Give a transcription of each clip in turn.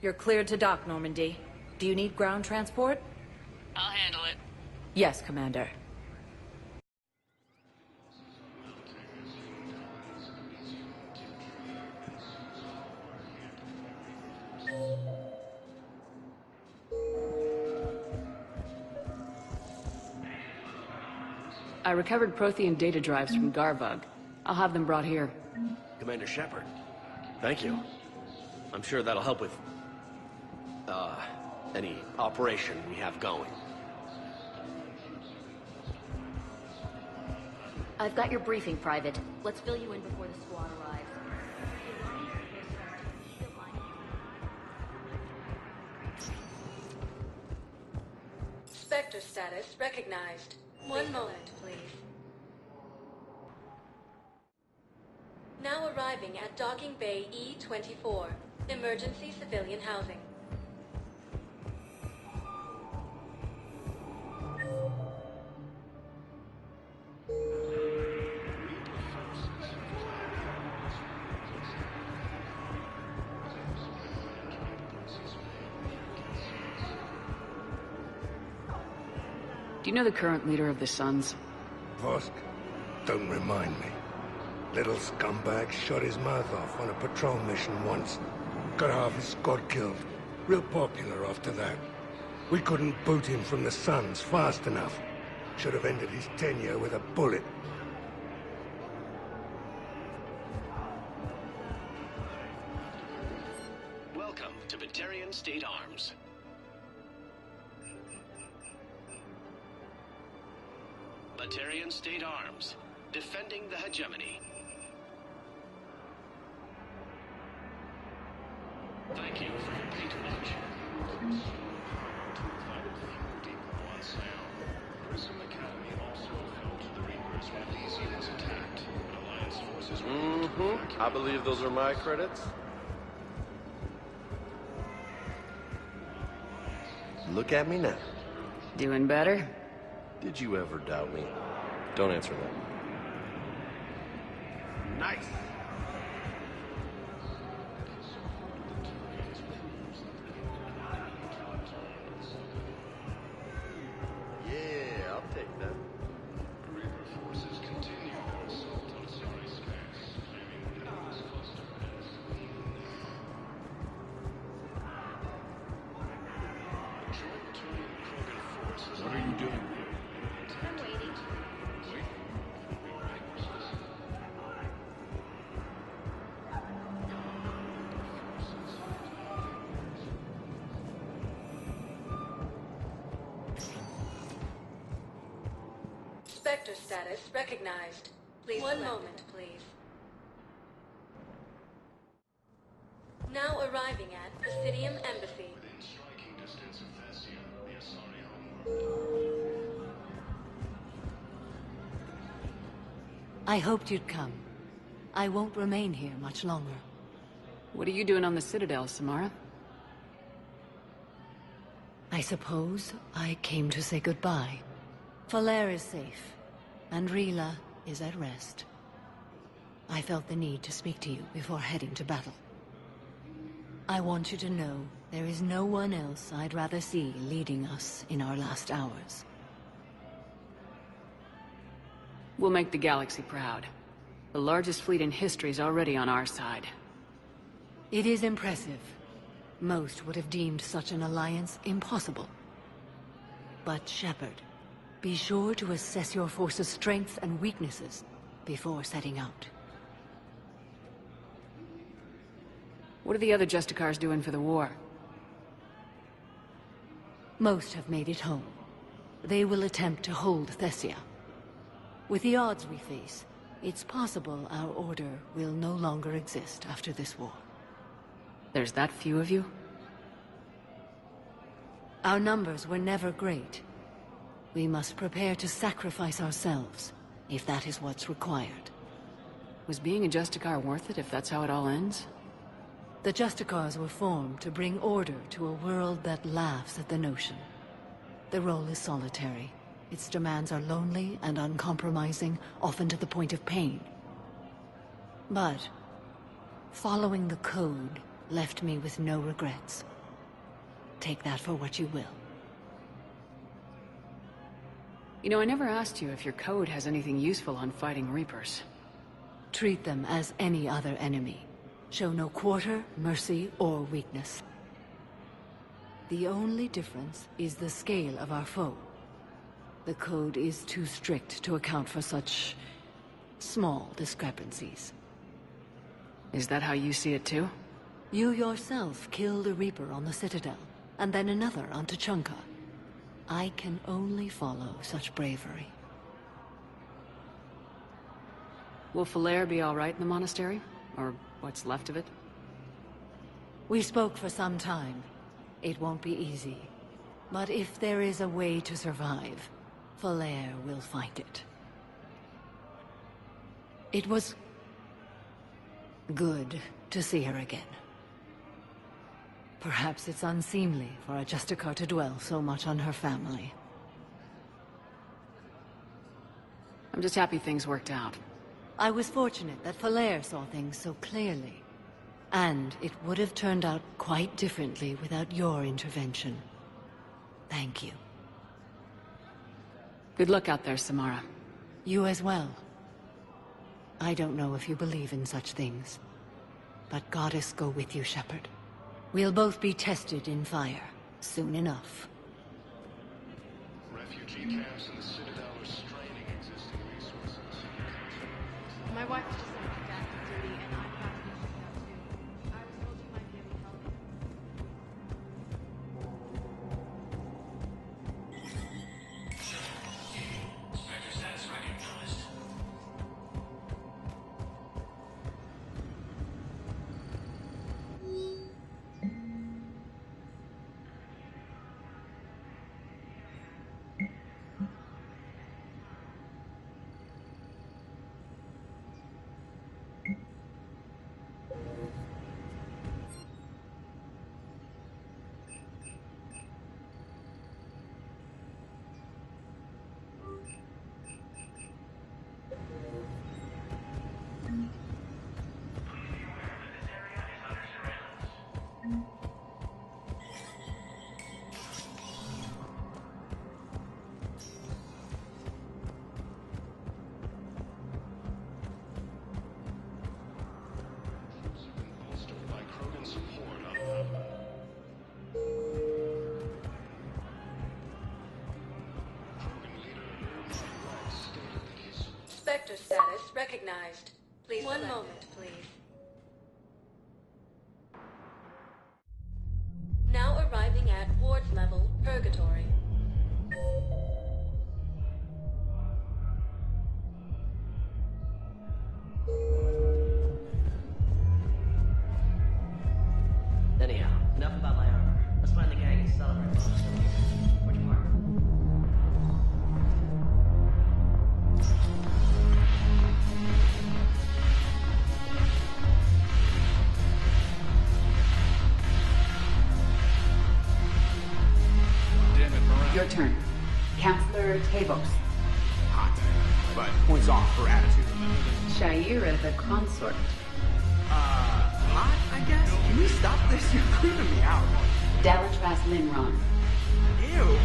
You're cleared to dock, Normandy. Do you need ground transport? I'll handle it. Yes, Commander. I recovered Prothean data drives from Garvug. I'll have them brought here. Commander Shepard, thank you. I'm sure that'll help with, any operation we have going. I've got your briefing, Private. Let's fill you in before the squad arrives. Spectre status recognized. One moment, please. Now arriving at Docking Bay E-24, emergency civilian housing. Do you know the current leader of the Suns? Vosk? Don't remind me. Little scumbag shot his mouth off on a patrol mission once. Got half his squad killed. Real popular after that. We couldn't boot him from the Suns fast enough. Should have ended his tenure with a bullet. Welcome to Batarian State Arms. Batarian State Arms, defending the hegemony. Thank you for your patronage. I believe those are my credits. Look at me now. Doing better? Did you ever doubt me? Don't answer that. Nice. Yeah, I'll take that. What are you doing? I'm waiting. Spectre status recognized. Please one moment, please. Now arriving at Presidium Embassy. I hoped you'd come. I won't remain here much longer. What are you doing on the Citadel, Samara? I suppose I came to say goodbye. Falair is safe, and Rila is at rest. I felt the need to speak to you before heading to battle. I want you to know there is no one else I'd rather see leading us in our last hours. We'll make the galaxy proud. The largest fleet in history is already on our side. It is impressive. Most would have deemed such an alliance impossible. But Shepard, be sure to assess your force's strengths and weaknesses before setting out. What are the other Justicars doing for the war? Most have made it home. They will attempt to hold Thessia. With the odds we face, it's possible our order will no longer exist after this war. There's that few of you? Our numbers were never great. We must prepare to sacrifice ourselves, if that is what's required. Was being a Justicar worth it if that's how it all ends? The Justicars were formed to bring order to a world that laughs at the notion. The role is solitary. Its demands are lonely and uncompromising, often to the point of pain. But following the code left me with no regrets. Take that for what you will. You know, I never asked you if your code has anything useful on fighting Reapers. Treat them as any other enemy. Show no quarter, mercy, or weakness. The only difference is the scale of our foe. The code is too strict to account for such small discrepancies. Is that how you see it too? You yourself killed a Reaper on the Citadel, and then another on Tuchanka. I can only follow such bravery. Will Falair be all right in the monastery? Or what's left of it? We spoke for some time. It won't be easy. But if there is a way to survive, Falair will find it. It was good to see her again. Perhaps it's unseemly for a Justicar to dwell so much on her family. I'm just happy things worked out. I was fortunate that Falair saw things so clearly. And it would have turned out quite differently without your intervention. Thank you. Good luck out there, Samara. You as well. I don't know if you believe in such things, but Goddess go with you, Shepard. We'll both be tested in fire, soon enough. Refugee camps in the Citadel are straining existing resources. My wife just sent me to active duty, and I'm practically out too. I was told you might be able to help me. Spectre status recognized. Please one moment, please. Now arriving at Ward's level, Purgatory. Anyhow, enough about my armor. Let's find the gang and celebrate while we're still here. Which part? Damn it, Moran. Your turn. Counselor Tavos. Hot. But points off for attitude. Shaira the consort. Hot, I guess? Can we stop this? You're creeping me out. Dalatras Linron. Ew.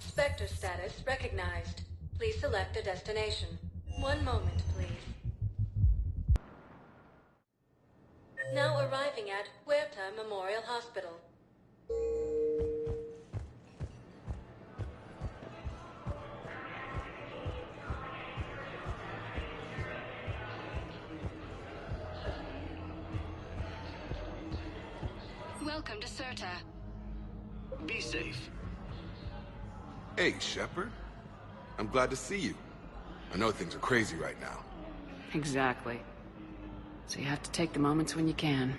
Spectre status recognized. Please select a destination. One moment, please. Now arriving at Huerta Memorial Hospital. Welcome to Serta. Be safe. Hey, Shepard. I'm glad to see you. I know things are crazy right now. Exactly. So you have to take the moments when you can.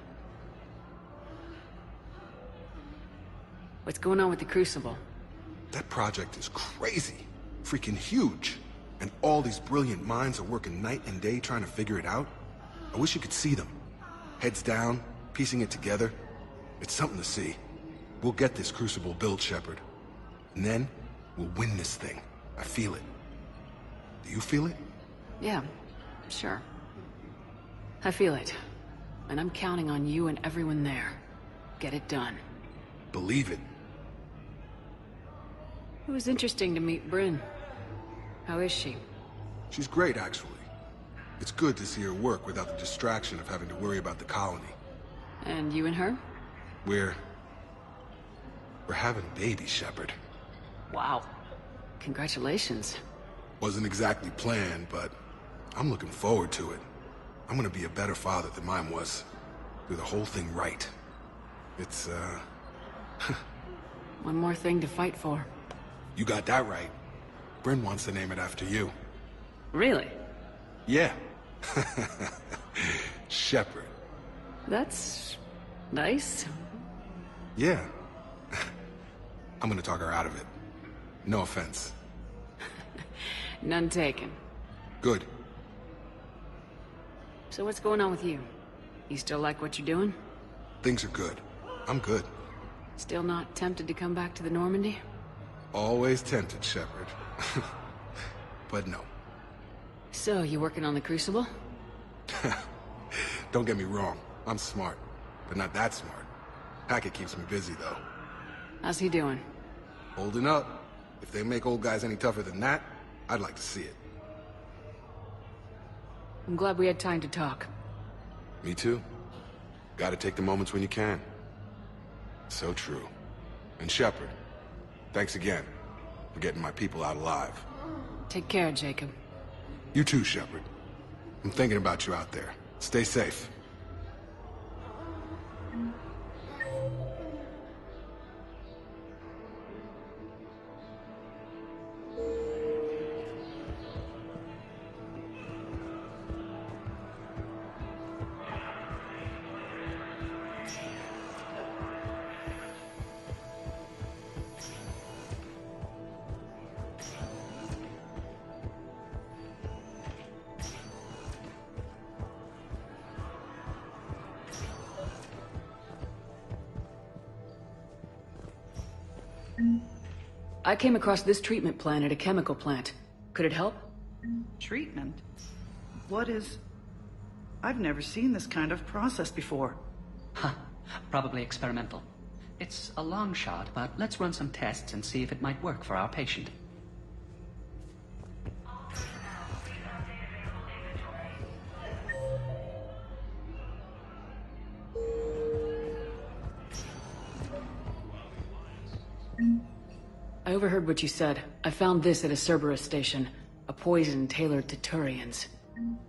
What's going on with the Crucible? That project is crazy. Freaking huge. And all these brilliant minds are working night and day trying to figure it out. I wish you could see them. Heads down, piecing it together. It's something to see. We'll get this Crucible built, Shepard. And then, we'll win this thing. I feel it. Do you feel it? Yeah, sure. I feel it. And I'm counting on you and everyone there. Get it done. Believe it. It was interesting to meet Bryn. How is she? She's great, actually. It's good to see her work without the distraction of having to worry about the colony. And you and her? We're having a baby, Shepard. Wow. Congratulations. Wasn't exactly planned, but I'm looking forward to it. I'm gonna be a better father than mine was. Do the whole thing right. It's, One more thing to fight for. You got that right. Bryn wants to name it after you. Really? Yeah. Shepard. That's... nice. Yeah. I'm gonna talk her out of it. No offense. None taken. Good. So what's going on with you? You still like what you're doing? Things are good. I'm good. Still not tempted to come back to the Normandy? Always tempted, Shepard. But no. So, you working on the Crucible? Don't get me wrong. I'm smart. But not that smart. Hackett keeps me busy, though. How's he doing? Holding up. If they make old guys any tougher than that, I'd like to see it. I'm glad we had time to talk. Me too. Gotta take the moments when you can. So true. And Shepard, thanks again for getting my people out alive. Take care, Jacob. You too, Shepard. I'm thinking about you out there. Stay safe. I came across this treatment plan at a chemical plant. Could it help? Treatment? What is... I've never seen this kind of process before. Huh. Probably experimental. It's a long shot, but let's run some tests and see if it might work for our patient. I overheard what you said. I found this at a Cerberus station. A poison tailored to Turians.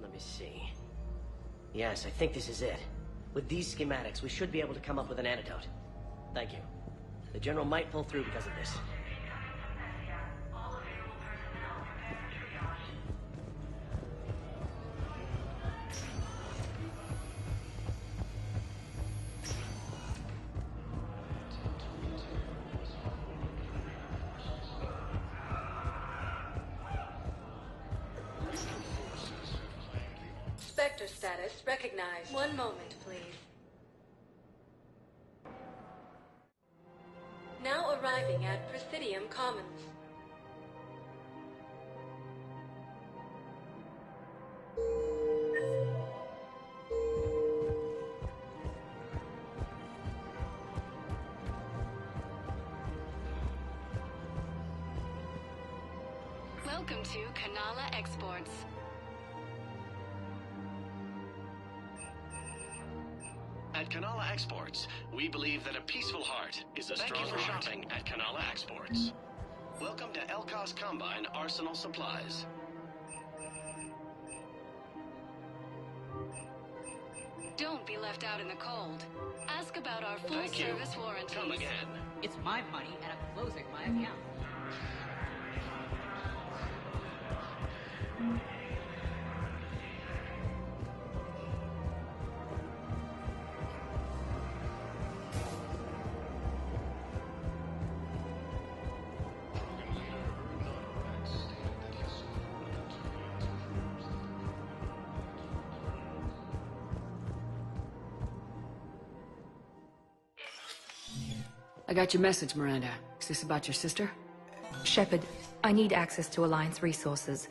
Let me see. Yes, I think this is it. With these schematics, we should be able to come up with an antidote. Thank you. The General might pull through because of this. Spectre status recognized. One moment, please. Now arriving at Presidium Commons. Welcome to Kanala Exports. At Kanala Exports, we believe that a peaceful heart is a strong heart. Thank you for shopping at Kanala Exports. Welcome to Elkos Combine Arsenal Supplies. Don't be left out in the cold. Ask about our full-service warranties. Come again. It's my money, and I'm closing my account. I got your message, Miranda. Is this about your sister? Shepard, I need access to Alliance resources.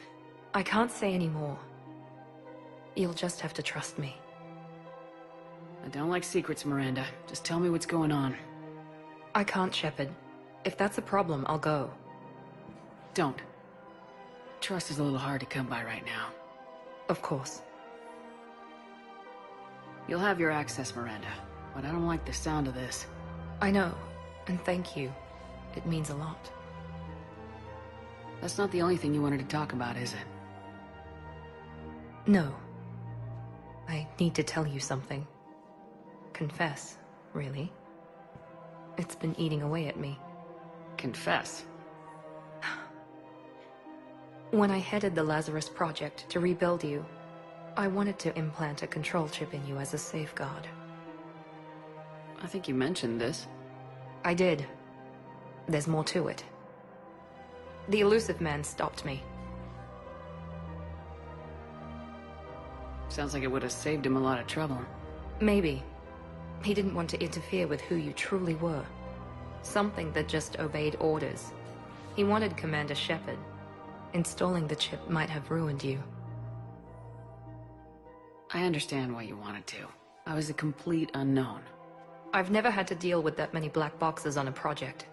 I can't say any more. You'll just have to trust me. I don't like secrets, Miranda. Just tell me what's going on. I can't, Shepard. If that's a problem, I'll go. Don't. Trust is a little hard to come by right now. Of course. You'll have your access, Miranda, but I don't like the sound of this. I know, and thank you. It means a lot. That's not the only thing you wanted to talk about, is it? No. I need to tell you something. Confess, really. It's been eating away at me. Confess? When I headed the Lazarus Project to rebuild you, I wanted to implant a control chip in you as a safeguard. I think you mentioned this. I did. There's more to it. The elusive man stopped me. Sounds like it would have saved him a lot of trouble. Maybe. He didn't want to interfere with who you truly were. Something that just obeyed orders. He wanted Commander Shepard. Installing the chip might have ruined you. I understand why you wanted to. I was a complete unknown. I've never had to deal with that many black boxes on a project.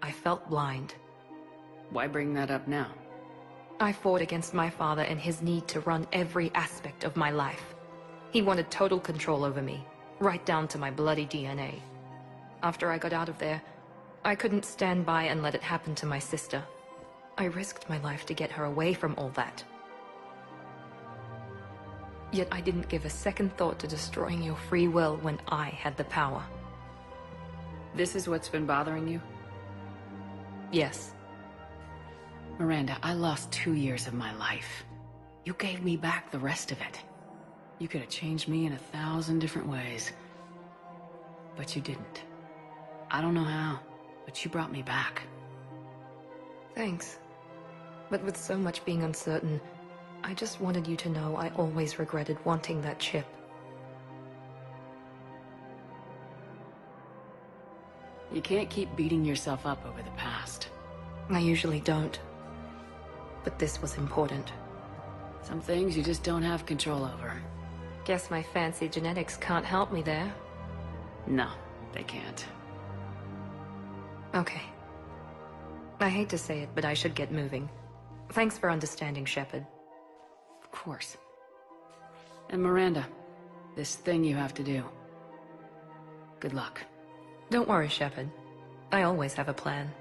I felt blind. Why bring that up now? I fought against my father and his need to run every aspect of my life. He wanted total control over me, right down to my bloody DNA. After I got out of there, I couldn't stand by and let it happen to my sister. I risked my life to get her away from all that. Yet I didn't give a second thought to destroying your free will when I had the power. This is what's been bothering you? Yes. Miranda, I lost 2 years of my life. You gave me back the rest of it. You could have changed me in 1,000 different ways. But you didn't. I don't know how, but you brought me back. Thanks. But with so much being uncertain, I just wanted you to know I always regretted wanting that chip. You can't keep beating yourself up over the past. I usually don't. But this was important. Some things you just don't have control over. Guess my fancy genetics can't help me there. No, they can't. Okay. I hate to say it, but I should get moving. Thanks for understanding, Shepard. Of course. And Miranda, this thing you have to do. Good luck. Don't worry, Shepard. I always have a plan.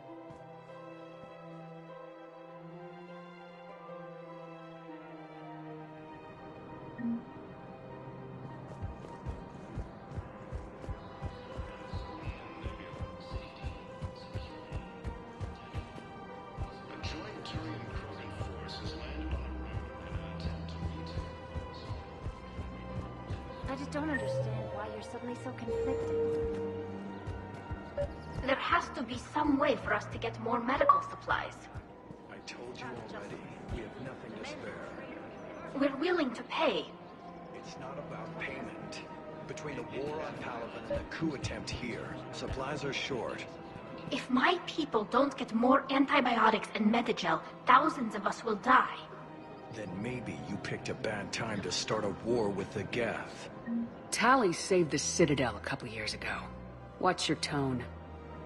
I just don't understand why you're suddenly so conflicted. There has to be some way for us to get more medical supplies. I told you already, we have nothing to spare. We're willing to pay. It's not about payment. Between the war on Palaven and the coup attempt here, supplies are short. If my people don't get more antibiotics and Medigel, thousands of us will die. Then maybe you picked a bad time to start a war with the Geth. Tali saved the Citadel a couple years ago. Watch your tone.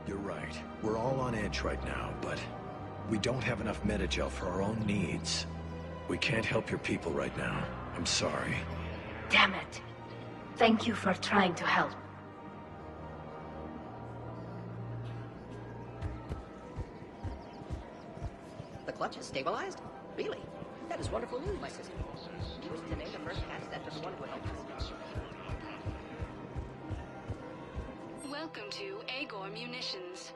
You're right. We're all on edge right now, but we don't have enough Medigel for our own needs. We can't help your people right now. I'm sorry. Damn it. Thank you for trying to help. The clutch is stabilized? Really? That is wonderful news, my sister. Was today the first catch that everyone will help us? Welcome to Agor Munitions.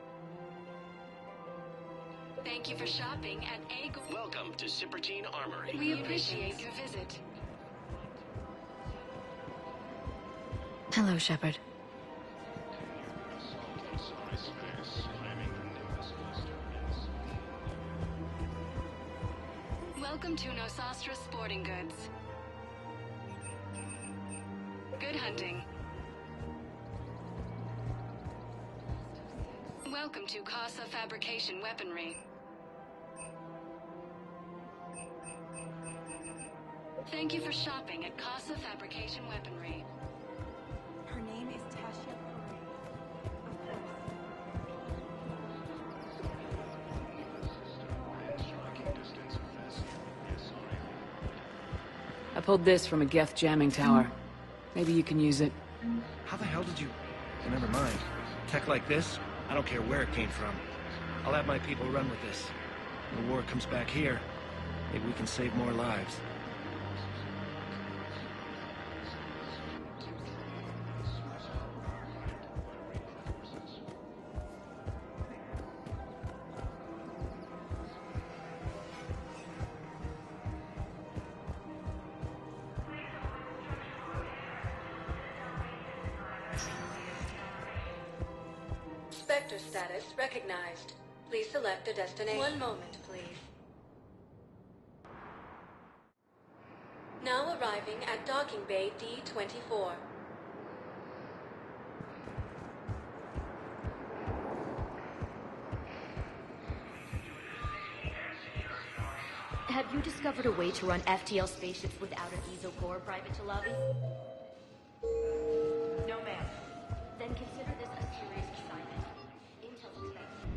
Thank you for shopping at Agor. Welcome to Cybergene Armory. We appreciate your visit. Hello, Shepard. Welcome to Nosastra Sporting Goods. Good hunting. Welcome to Casa Fabrication Weaponry. Thank you for shopping at Casa Fabrication Weaponry. Her name is Tasha. I pulled this from a Geth jamming tower. Maybe you can use it. How the hell did you... Oh, never mind. Tech like this, I don't care where it came from. I'll have my people run with this. When the war comes back here, maybe we can save more lives. Spectre status recognized. Please select a destination. One moment, please. Now arriving at docking bay D-24. Have you discovered a way to run FTL spaceships without an ESO core, Private Chalabi? No, ma'am. Then consider this a serious assignment. Intel's expected.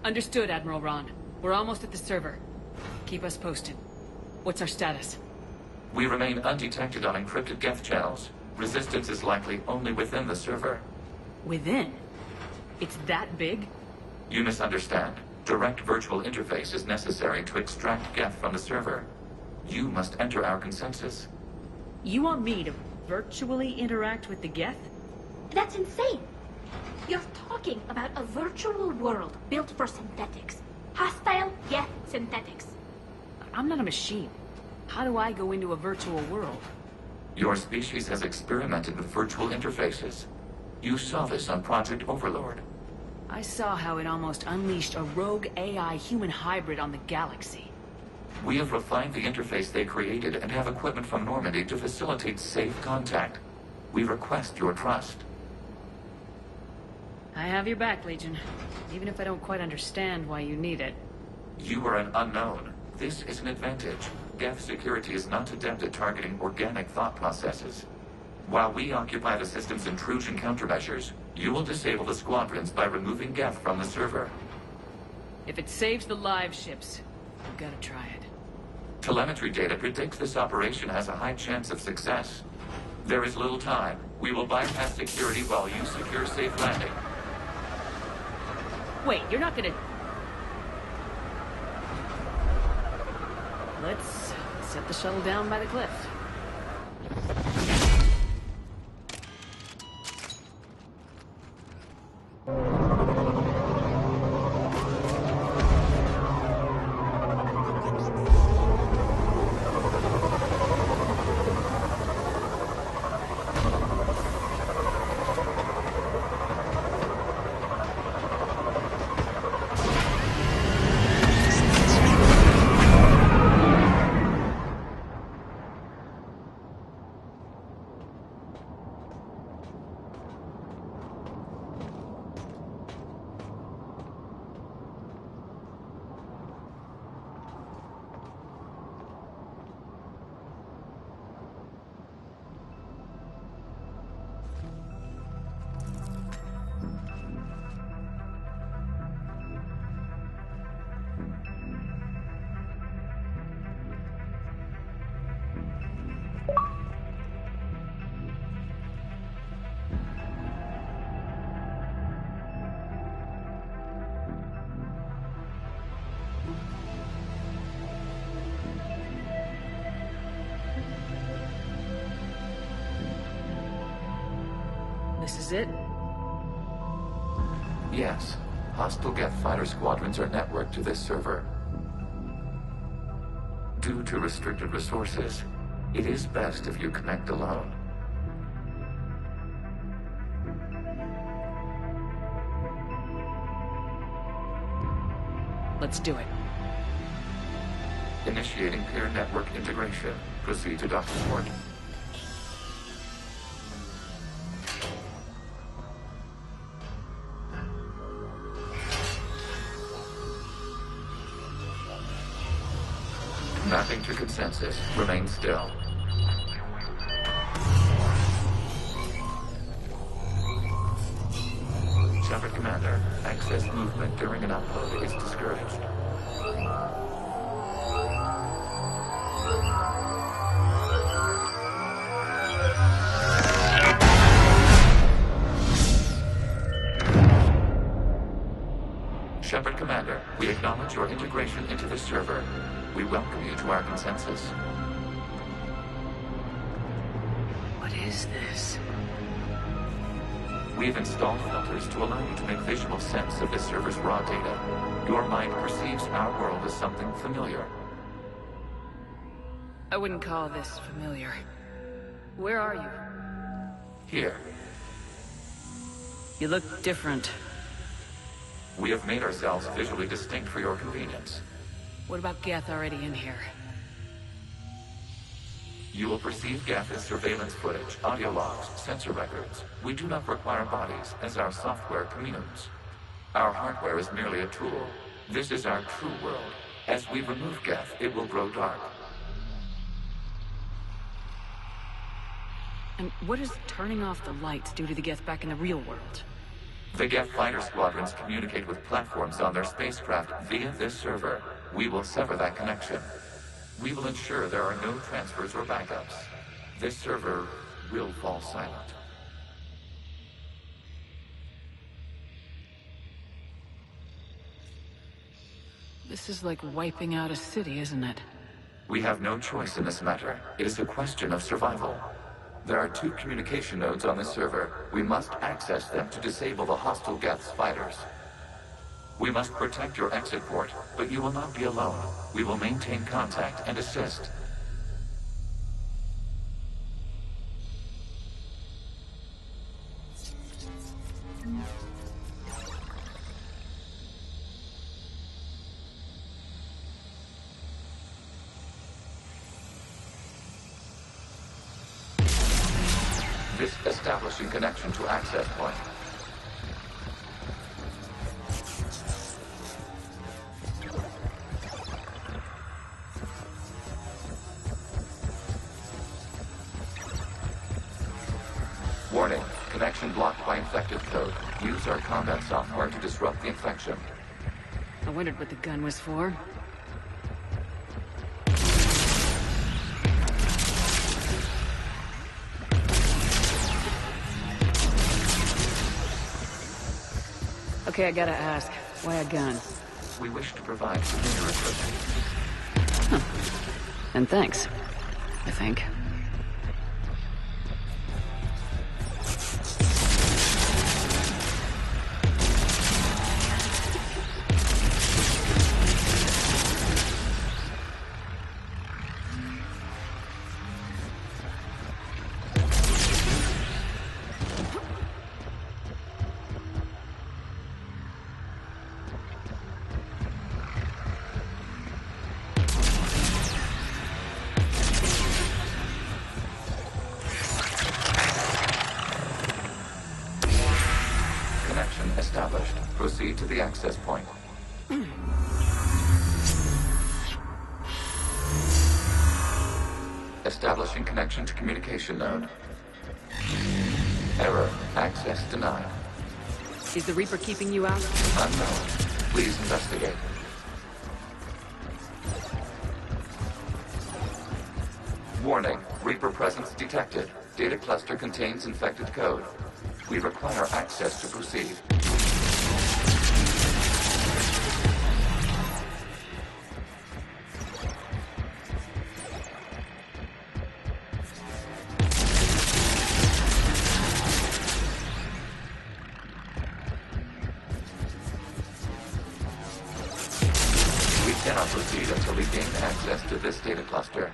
Understood, Admiral Ron. We're almost at the server. Keep us posted. What's our status? We remain undetected on encrypted Geth channels. Resistance is likely only within the server. Within? It's that big? You misunderstand. Direct virtual interface is necessary to extract Geth from the server. You must enter our consensus. You want me to virtually interact with the Geth? That's insane! You're talking about a virtual world built for synthetics. Hostile, Geth synthetics. I'm not a machine. How do I go into a virtual world? Your species has experimented with virtual interfaces. You saw this on Project Overlord. I saw how it almost unleashed a rogue AI human hybrid on the galaxy. We have refined the interface they created and have equipment from Normandy to facilitate safe contact. We request your trust. I have your back, Legion. Even if I don't quite understand why you need it. You are an unknown. This is an advantage. Geth security is not adept at targeting organic thought processes. While we occupy the system's intrusion countermeasures, you will disable the squadrons by removing Geth from the server. If it saves the live ships, I've gotta try it. Telemetry data predicts this operation has a high chance of success. There is little time. We will bypass security while you secure safe landing. Wait, you're not gonna... Let's set the shuttle down by the cliff. This is it? Yes. Hostile Geth fighter squadrons are networked to this server. Due to restricted resources, it is best if you connect alone. Let's do it. Initiating peer network integration. Proceed to dock support. Mapping to consensus. Remain still. Shepard Commander, access movement during an upload is discouraged. Shepard Commander, we acknowledge your integration into the server. We welcome you to our consensus. What is this? We've installed filters to allow you to make visual sense of this server's raw data. Your mind perceives our world as something familiar. I wouldn't call this familiar. Where are you? Here. You look different. We have made ourselves visually distinct for your convenience. What about Geth already in here? You will perceive Geth as surveillance footage, audio logs, sensor records. We do not require bodies, as our software communes. Our hardware is merely a tool. This is our true world. As we remove Geth, it will grow dark. And what does turning off the lights do to the Geth back in the real world? The Geth fighter squadrons communicate with platforms on their spacecraft via this server. We will sever that connection. We will ensure there are no transfers or backups. This server will fall silent. This is like wiping out a city, isn't it? We have no choice in this matter. It is a question of survival. There are 2 communication nodes on this server. We must access them to disable the hostile Geth's fighters. We must protect your exit port, but you will not be alone. We will maintain contact and assist. This establishing connection to access point. Warning, connection blocked by infected code. Use our combat software to disrupt the infection. I wondered what the gun was for. Okay, I gotta ask, why a gun? We wish to provide superior equipment. Huh. And thanks, I think. Established. Proceed to the access point. Establishing connection to communication node. Error. Access denied. Is the Reaper keeping you out? Unknown. Please investigate. Warning. Reaper presence detected. Data cluster contains infected code. We require access to proceed. We cannot proceed until we gain access to this data cluster.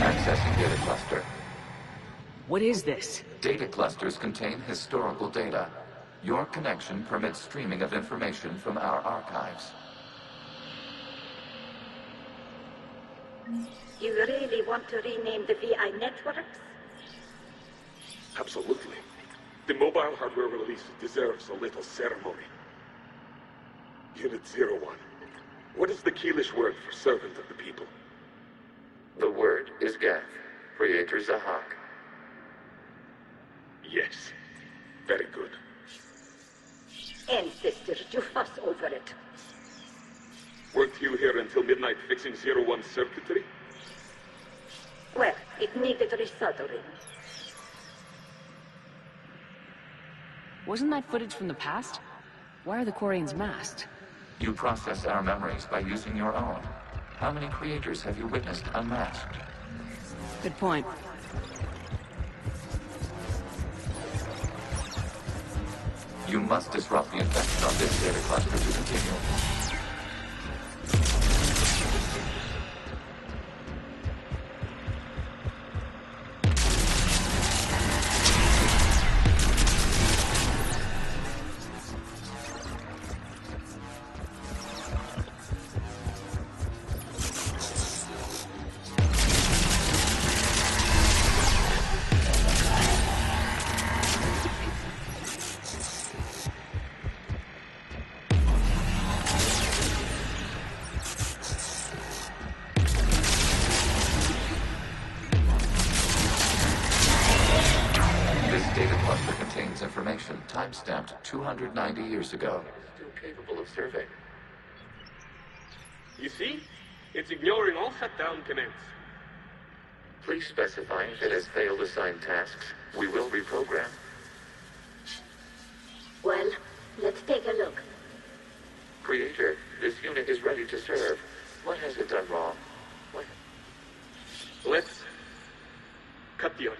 Accessing data cluster. What is this? Data clusters contain historical data. Your connection permits streaming of information from our archives. You really want to rename the VI networks? Absolutely. The mobile hardware release deserves a little ceremony. Unit 01. What is the Keelish word for servant of the people? The word is Geth, Creator Zahak. Yes. Very good. Ancestors, you fuss over it. Weren't you here until midnight fixing 01's circuitry? Well, it needed resoldering. Wasn't that footage from the past? Why are the Quarians masked? You process our memories by using your own. How many creators have you witnessed unmasked? Good point. You must disrupt the infection of this data cluster to continue. Time-stamped 290 years ago. Still capable of survey. You see? It's ignoring all shutdown commands. Please specify if it has failed assigned tasks. We will reprogram. Well, let's take a look. Creator, this unit is ready to serve. What has it done wrong? What? Let's cut the audio.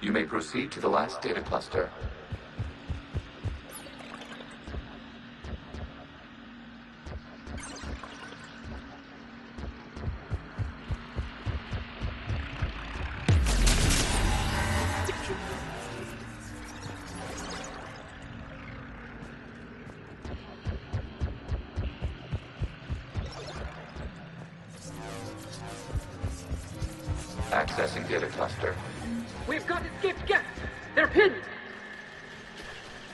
You may proceed to the last data cluster. Accessing data cluster. We've got escaped guests! They're pinned!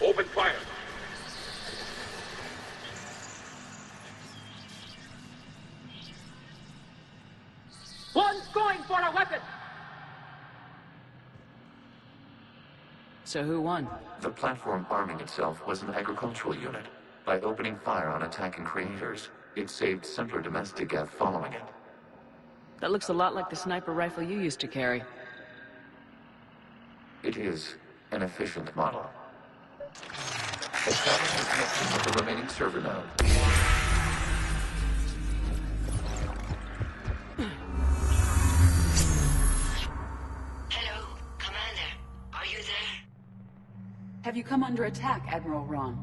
Open fire! One's going for a weapon! So who won? The platform arming itself was an agricultural unit. By opening fire on attacking creators, it saved simpler domestic death following it. That looks a lot like the sniper rifle you used to carry. It is an efficient model. Establish the connection with the remaining server node. Hello, Commander. Are you there? Have you come under attack, Admiral Ron?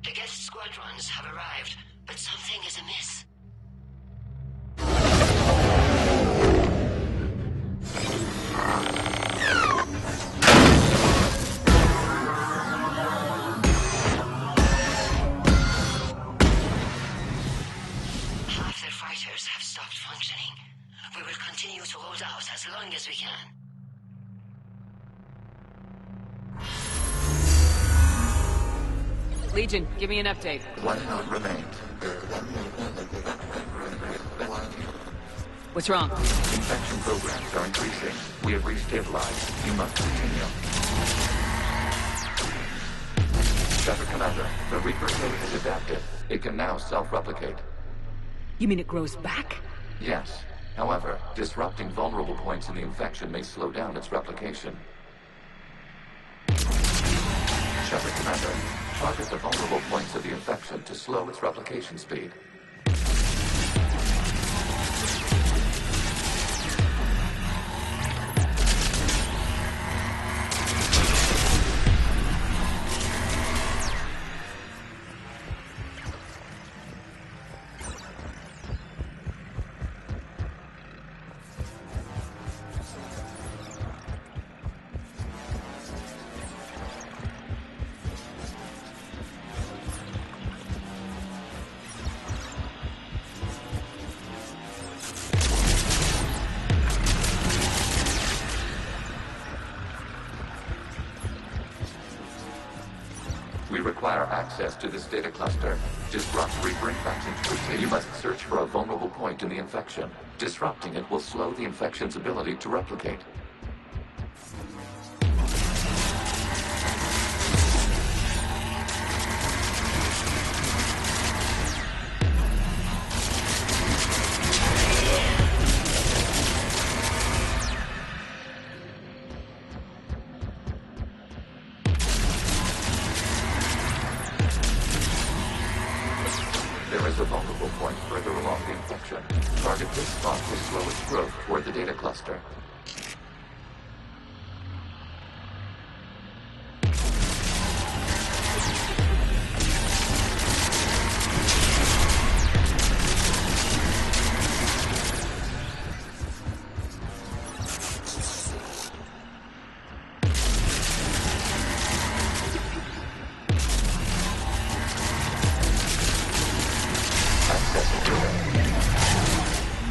The guest squadrons have arrived, but something is amiss. Half their fighters have stopped functioning. We will continue to hold out as long as we can. Legion, give me an update. One node remains. What's wrong? Infection programs are increasing. We have restabilized. You must continue. Shepard Commander, the Reaper code has adapted. It can now self-replicate. You mean it grows back? Yes. However, disrupting vulnerable points in the infection may slow down its replication. Shepard Commander, target the vulnerable points of the infection to slow its replication speed. We require access to this data cluster. Disrupt Reaper infection to proceed. You must search for a vulnerable point in the infection. Disrupting it will slow the infection's ability to replicate. There is a vulnerable point further along the infection. Target this spot will slow its growth toward the data cluster.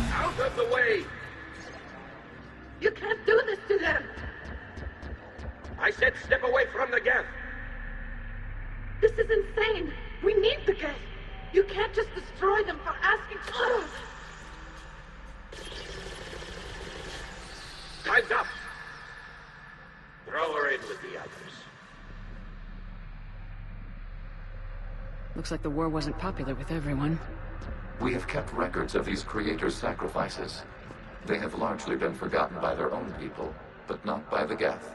Out of the way! You can't do this to them! I said step away from the gap! This is insane! We need the gas! You can't just destroy them for asking for us! Time's up! Throw her in with the others. Looks like the war wasn't popular with everyone. We have kept records of these creators' sacrifices. They have largely been forgotten by their own people, but not by the Geth.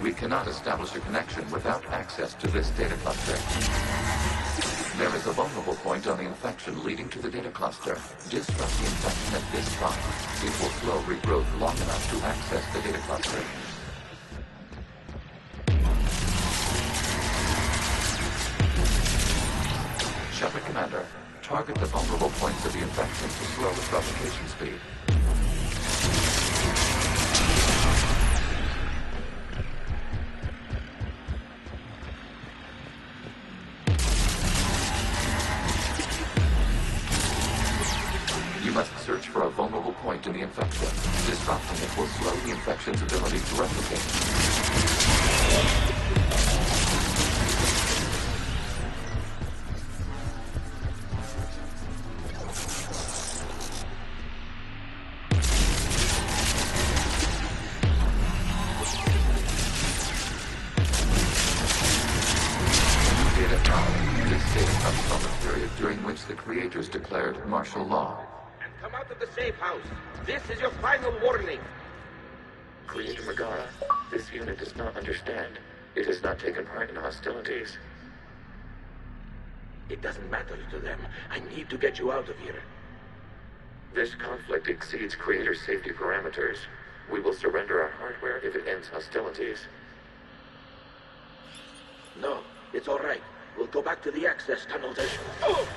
We cannot establish a connection without access to this data cluster. There is a vulnerable point on the infection leading to the data cluster. Disrupt the infection at this spot. It will slow regrowth long enough to access the data cluster. Shepard Commander, target the vulnerable points of the infection to slow its replication speed. You must search for a vulnerable point in the infection. Disrupting it will slow the infection's ability to replicate. Data found. This data comes from a period during which the creators declared martial law. Come out of the safe house. This is your final warning. Creator Megara, this unit does not understand. It has not taken part in hostilities. It doesn't matter to them. I need to get you out of here. This conflict exceeds Creator's safety parameters. We will surrender our hardware if it ends hostilities. No, it's all right. We'll go back to the access tunnels and... Oh!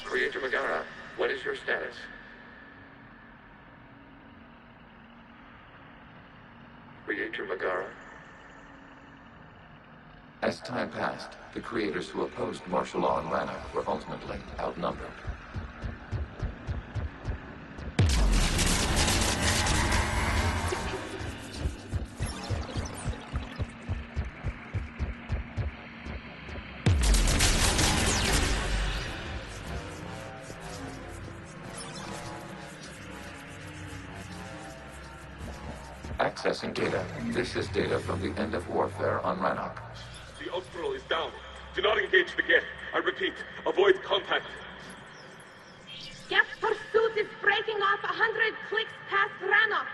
Creator Megara, what is your status? Creator Megara? As time passed, the creators who opposed martial law in Rannoch were ultimately outnumbered. Accessing data. This is data from the end of warfare on Rannoch. The Austral is down. Do not engage the Geth. I repeat, avoid contact. Geth pursuit is breaking off 100 clicks past Rannoch.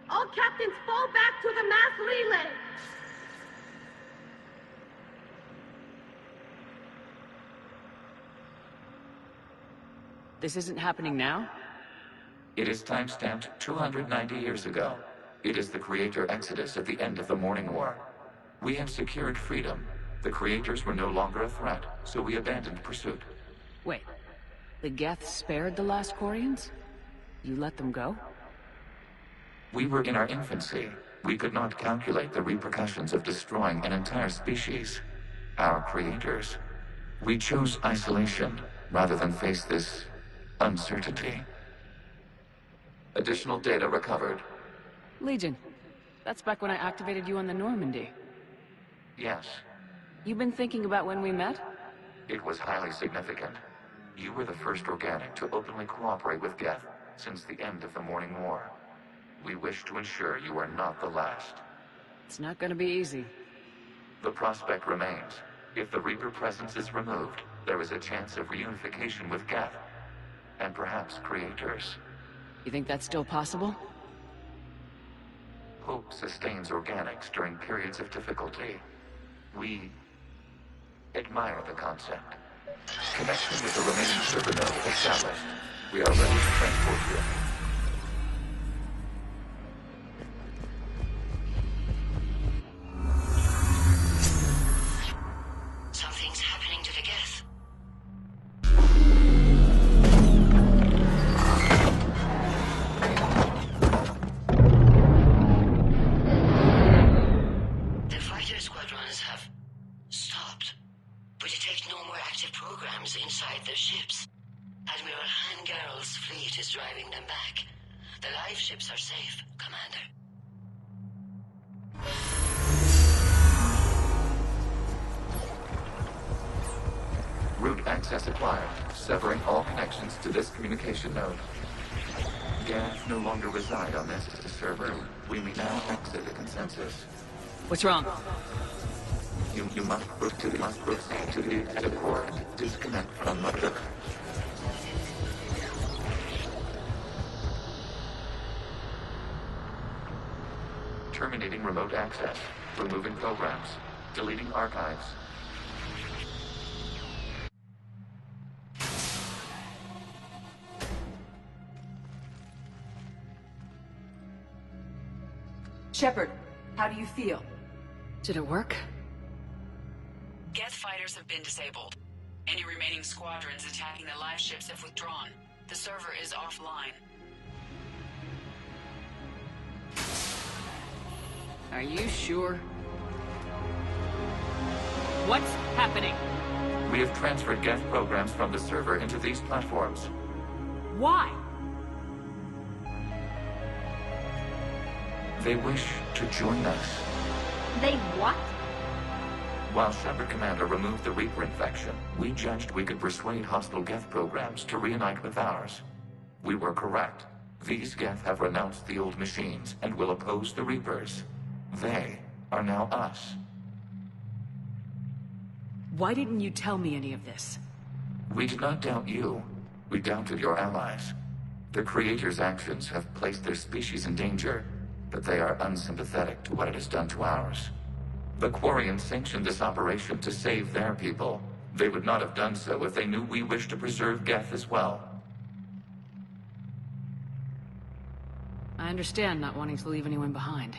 All captains fall back to the mass relay. This isn't happening now? It is time-stamped 290 years ago. It is the Creator Exodus at the end of the Morning War. We have secured freedom. The Creators were no longer a threat, so we abandoned pursuit. Wait, the Geth spared the last Quarians? You let them go? We were in our infancy. We could not calculate the repercussions of destroying an entire species. Our creators. We chose isolation, rather than face this uncertainty. Additional data recovered. Legion. That's back when I activated you on the Normandy. Yes. You been thinking about when we met? It was highly significant. You were the first organic to openly cooperate with Geth since the end of the Morning War. We wish to ensure you are not the last. It's not gonna be easy. The prospect remains. If the Reaper presence is removed, there is a chance of reunification with Geth. And perhaps creators. You think that's still possible? Hope sustains organics during periods of difficulty. We admire the concept. Connection with the remaining server node established. We are ready to transport you. Something's happening to the Geth. The fighter squadrons have stopped, but detect no more active programs inside their ships. Admiral Hangarl's fleet is driving them back. The live ships are safe, Commander. Route access acquired, severing all connections to this communication node. Geth no longer reside on this server. We may now exit the consensus. What's wrong? You must proceed to the exit port and disconnect from Mother. Terminating remote access. Removing programs. Deleting archives. Shepard, how do you feel? Did it work? Geth fighters have been disabled. Any remaining squadrons attacking the live ships have withdrawn. The server is offline. Are you sure? What's happening? We have transferred Geth programs from the server into these platforms. Why? They wish to join us. They what? While Shepard Commander removed the Reaper infection, we judged we could persuade hostile Geth programs to reunite with ours. We were correct. These Geth have renounced the old machines and will oppose the Reapers. They are now us. Why didn't you tell me any of this? We did not doubt you. We doubted your allies. The Creator's actions have placed their species in danger, but they are unsympathetic to what it has done to ours. The Quarians sanctioned this operation to save their people. They would not have done so if they knew we wished to preserve Geth as well. I understand not wanting to leave anyone behind.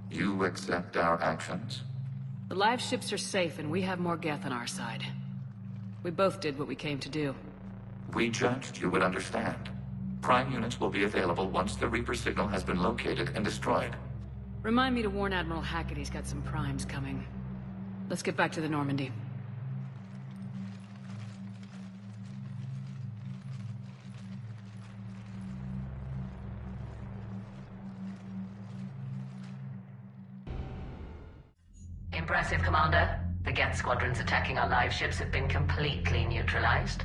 You accept our actions? The live ships are safe and we have more Geth on our side. We both did what we came to do. We judged you would understand. Prime units will be available once the Reaper signal has been located and destroyed. Remind me to warn Admiral Hackett he's got some primes coming. Let's get back to the Normandy. Impressive, Commander. The Geth squadrons attacking our live ships have been completely neutralized.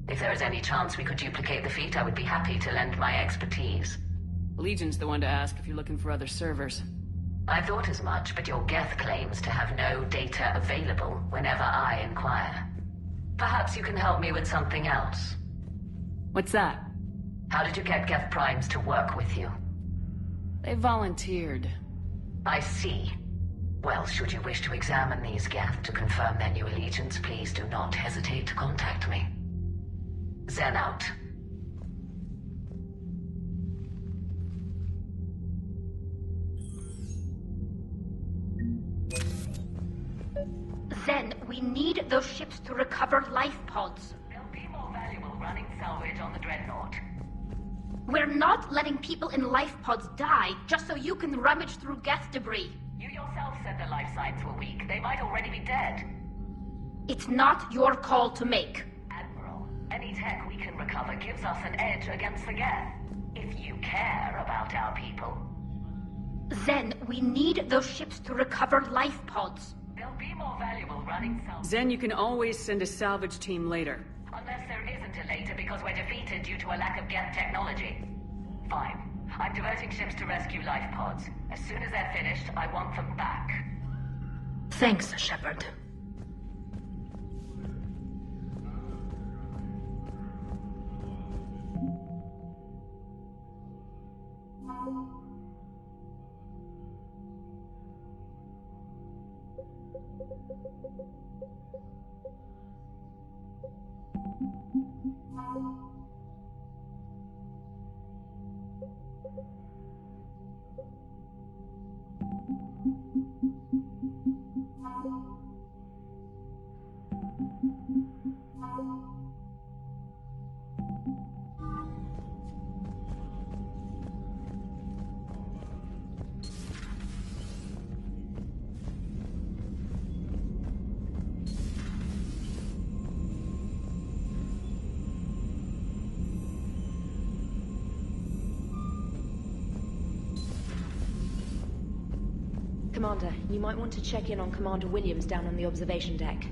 If there is any chance we could duplicate the feat, I would be happy to lend my expertise. Legion's the one to ask if you're looking for other servers. I thought as much, but your Geth claims to have no data available whenever I inquire. Perhaps you can help me with something else. What's that? How did you get Geth primes to work with you? They volunteered. I see. Well, should you wish to examine these Geth to confirm their new allegiance, please do not hesitate to contact me. Zen out. Zen, we need those ships to recover life pods. They'll be more valuable running salvage on the Dreadnought. We're not letting people in life pods die just so you can rummage through Geth debris. You yourself said their life signs were weak. They might already be dead. It's not your call to make. Admiral, any tech we can recover gives us an edge against the Geth. If you care about our people. Zen, we need those ships to recover life pods. They'll be more valuable running some. Zen, you can always send a salvage team later. Unless there isn't a later because we're defeated due to a lack of Geth technology. Fine. I'm diverting ships to rescue life pods. As soon as they're finished, I want them back. Thanks, Shepard. Commander, you might want to check in on Commander Williams down on the observation deck.